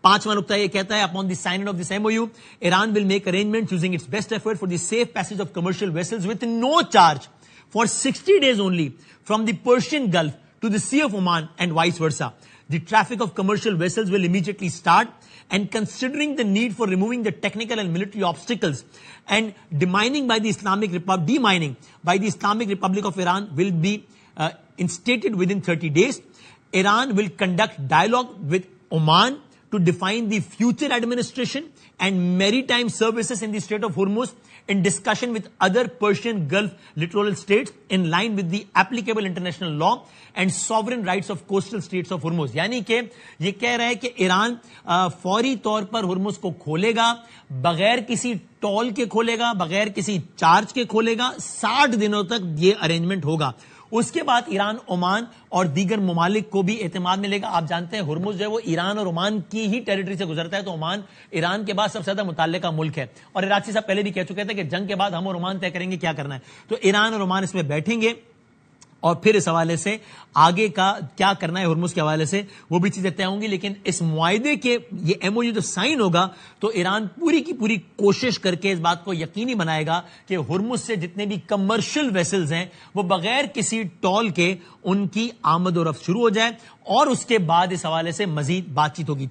पांचवा नुक्ता यह कहता है, upon the signing of this MOU Iran will make arrangement using its best effort for the safe passage of commercial vessels with no charge for 60 days only from the Persian Gulf to the Sea of Oman and vice versa. The traffic of commercial vessels will immediately start, and considering the need for removing the technical and military obstacles and demining by the Islamic Republic of Iran will be instated within 30 days. Iran will conduct dialogue with Oman to define the future administration and maritime services in the Strait of Hormuz in discussion with other Persian Gulf littoral states in line with the applicable international law and sovereign rights of coastal states of Hormuz. यानी कि ये कह रहा है कि Iran फौरी तौर पर हुर्मुज को खोलेगा, बगैर किसी टोल के खोलेगा, बगैर किसी चार्ज के खोलेगा, 60 दिनों तक ये अरेंजमेंट होगा। उसके बाद ईरान, ओमान और दीगर ममालिक को भी एतमाद मिलेगा। आप जानते हैं हुर्मुज जो है वो ईरान और ओमान की ही टेरिटरी से गुजरता है, तो ओमान ईरान के बाद सबसे ज्यादा मुताल्लिका मुल्क है। और इराची साहब पहले भी कह चुके थे कि जंग के बाद हम और ओमान तय करेंगे क्या करना है। तो ईरान और ओमान इसमें बैठेंगे और फिर इस हवाले से आगे का क्या करना है हुर्मुज के हवाले से वो भी चीजें तय होंगी। लेकिन इस मुआहदे के ये एमओयू जब साइन होगा तो ईरान पूरी की पूरी कोशिश करके इस बात को यकीनी बनाएगा कि हुर्मुज से जितने भी कमर्शियल वेसल्स हैं वो बगैर किसी टोल के उनकी आमद और रफ्त शुरू हो जाए, और उसके बाद इस हवाले से मजीद बातचीत होगी।